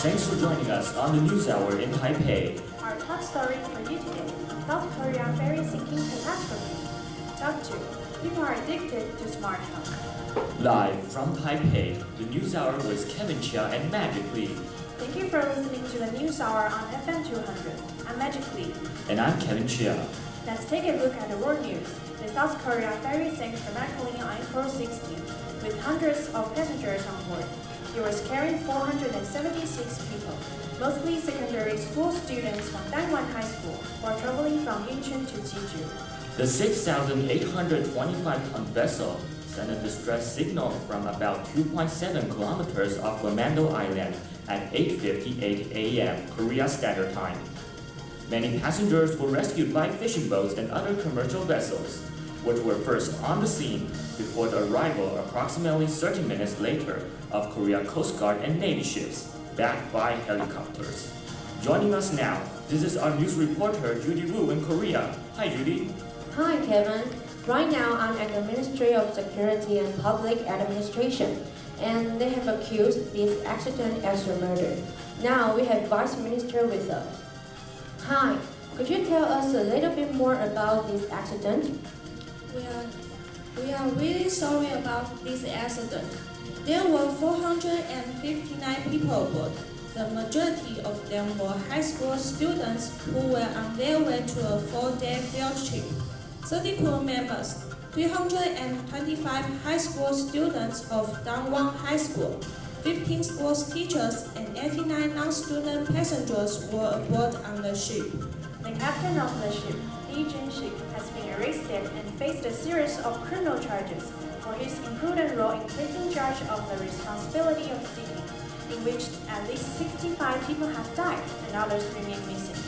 Thanks for joining us on the News Hour in Taipei. Our top story for you today: South Korea ferry sinking catastrophe. Top 2. People are addicted to smartphones. Live from Taipei, the News Hour with Kevin Chia and Magic Lee. Thank you for listening to the News Hour on FM 200. I'm Magic Lee. And I'm Kevin Chia. Let's take a look at the world news. The South Korea ferry sank dramatically on April 16, with hundreds of passengers on board. It was carrying 476 people, mostly secondary school students from Dangwon High School, who are traveling from Incheon to Jeju. The 6,825-ton vessel sent a distress signal from about 2.7 kilometers off Lamando Island at 8:58 a.m. Korea Standard Time. Many passengers were rescued by fishing boats and other commercial vessels, which were first on the scene before the arrival approximately 30 minutes later of Korea Coast Guard and Navy ships, backed by helicopters. Joining us now, this is our news reporter Judy Wu in Korea. Hi Judy. Hi Kevin. Right now I'm at the Ministry of Security and Public Administration, and they have accused this accident as a murder. Now we have Vice Minister with us. Hi, could you tell us a little bit more about this accident? We are really sorry about this accident. There were 459 people aboard. The majority of them were high school students who were on their way to a 4-day field trip. 30 crew members, 325 high school students of Dangwon High School, 15 school teachers, and 89 non-student passengers were aboard on the ship. The captain of the ship, Lee Jin-shik, has been arrested and faced a series of criminal charges for his imprudent role in taking charge of the responsibility of sinking, in which at least 65 people have died and others remain missing.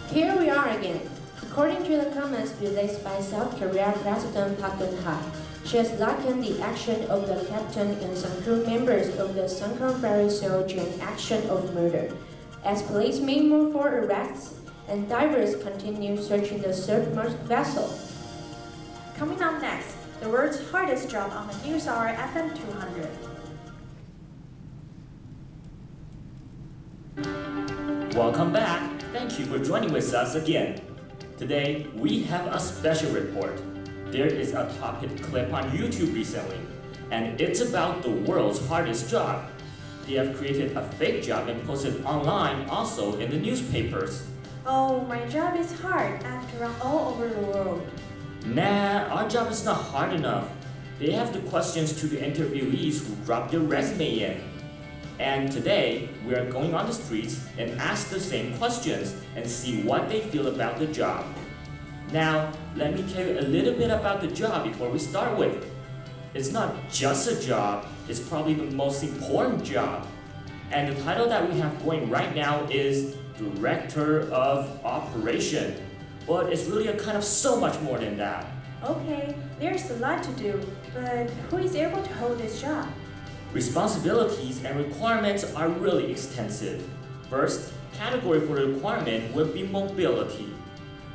Here we are again. According to the comments released by South Korea President Park Geun-hye, she has likened the action of the captain and some crew members of the sunken ferry sail to an action of murder. As police made more for arrests and divers continue searching the submerged vessel. Coming up next, the world's hardest job on the News Hour FM 200. Welcome back. Thank you for joining with us again. Today, we have a special report. There is a top hit clip on YouTube recently, and it's about the world's hardest job. They have created a fake job and posted online, also in the newspapers. Oh, my job is hard. I have to run all over the world. Nah, our job is not hard enough. They have the questions to the interviewees who dropped their resume in. And today, we are going on the streets and ask the same questions and see what they feel about the job. Now, let me tell you a little bit about the job before we start with. It's not just a job, it's probably the most important job. And the title that we have going right now is Director of Operation. But it's really a kind of so much more than that. Okay, there's a lot to do, but who is able to hold this job? Responsibilities and requirements are really extensive. First category for the requirement would be mobility.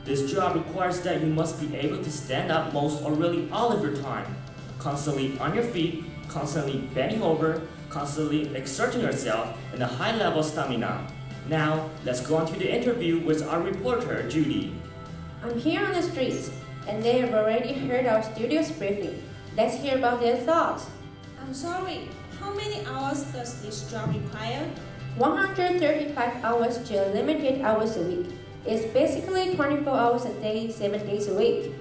This job requires that you must be able to stand up most or really all of your time, constantly on your feet, constantly bending over, constantly exerting yourself, and a high-level stamina. Now, let's go on to the interview with our reporter, Judy. I'm here on the streets, and they have already heard our studio's briefing. Let's hear about their thoughts. I'm sorry, how many hours does this job require? 135 hours to a limited hours a week. It's basically 24 hours a day, 7 days a week.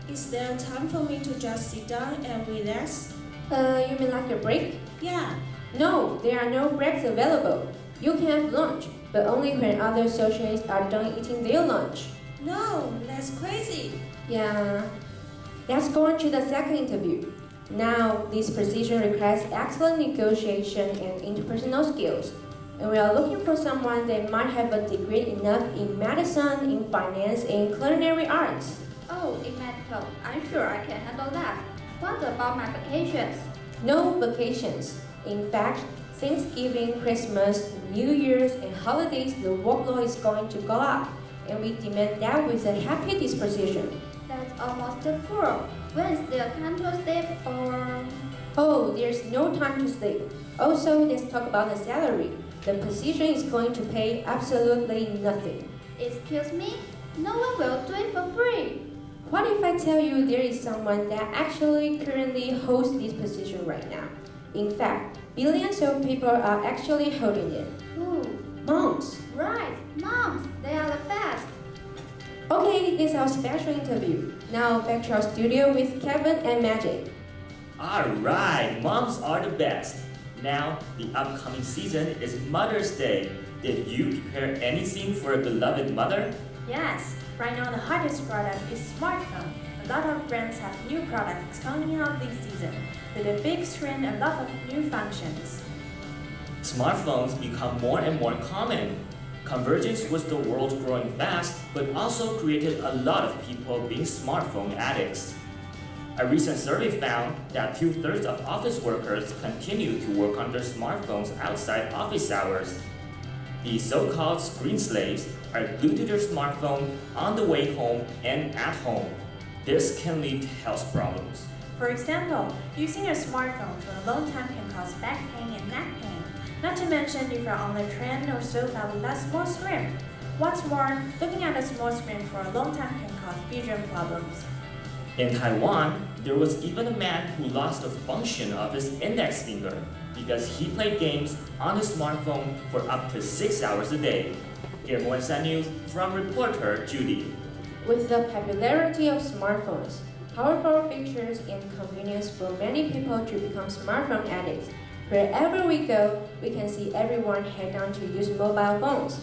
Is there time for me to just sit down and relax? You mean like a break? Yeah. No, there are no breaks available. You can have lunch, but only when other associates are done eating their lunch. No, that's crazy. Yeah. Let's go on to the second interview. Now, this position requires excellent negotiation and interpersonal skills. And we are looking for someone that might have a degree enough in medicine, in finance, and culinary arts. Oh, in medical, I'm sure I can handle that. What about my vacations? No vacations. In fact, Thanksgiving, Christmas, New Year's, and holidays, the workload is going to go up. And we demand that with a happy disposition. That's almost cruel. When is there time to sleep or... Oh, there's no time to sleep. Also, let's talk about the salary. The position is going to pay absolutely nothing. Excuse me? No one will do it for free. What if I tell you there is someone that actually currently holds this position right now? In fact, billions of people are actually holding it. Who? Moms! Right, moms, they are the best. Okay, this is our special interview. Now back to our studio with Kevin and Magic. Alright, moms are the best. Now, the upcoming season is Mother's Day. Did you prepare anything for a beloved mother? Yes, right now the hottest product is smartphone. A lot of brands have new products coming out this season with a big screen and lots of new functions. Smartphones become more and more common. Convergence with the world growing fast, but also created a lot of people being smartphone addicts. A recent survey found that 2/3 of office workers continue to work on their smartphones outside office hours. The so-called screen slaves are glued to their smartphone on the way home and at home. This can lead to health problems. For example, using a smartphone for a long time can cause back pain and neck pain. Not to mention if you're on the train or sofa with a small screen. What's more, looking at a small screen for a long time can cause vision problems. In Taiwan, there was even a man who lost the function of his index finger because he played games on his smartphone for up to 6 hours a day. Here, 103 News from reporter Judy. With the popularity of smartphones, powerful features and convenience for many people to become smartphone addicts, wherever we go, we can see everyone head down to use mobile phones.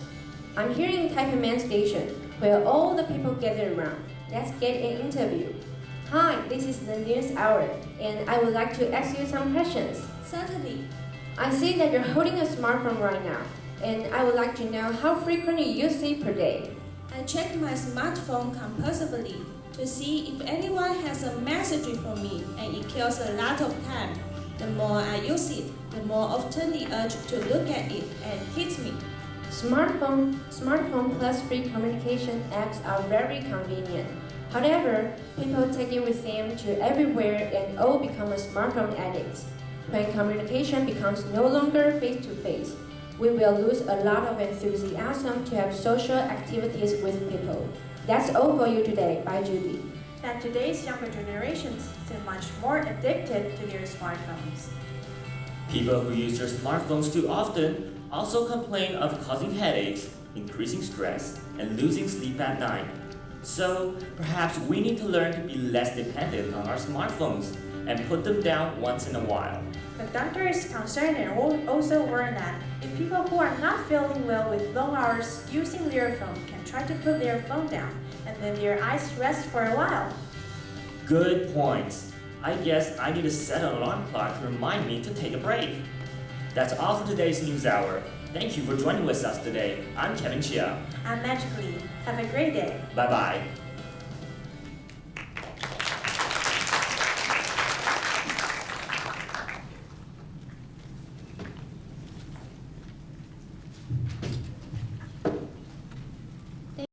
I'm here in Taipei Main Station, where all the people gather around. Let's get an interview. Hi, this is the news hour, and I would like to ask you some questions. Certainly. I see that you're holding a smartphone right now, and I would like to know how frequently you use it per day. I check my smartphone compulsively to see if anyone has a message for me, and it kills a lot of time. The more I use it, the more often the urge to look at it and hits me. Smartphone plus free communication apps are very convenient. However, people take it with them to everywhere and all become a smartphone addicts. When communication becomes no longer face-to-face, we will lose a lot of enthusiasm to have social activities with people. That's all for you today. Bye, Judy. That today's younger generations seem much more addicted to their smartphones. People who use their smartphones too often also complain of causing headaches, increasing stress, and losing sleep at night. So, perhaps we need to learn to be less dependent on our smartphones and put them down once in a while. The doctor is concerned and also warned that if people who are not feeling well with long hours using their phone can try to put their phone down and let their eyes rest for a while. Good points. I guess I need to set an alarm clock to remind me to take a break. That's all for today's News Hour. Thank you for joining with us today. I'm Kevin Chia. And magically, have a great day. Bye-bye.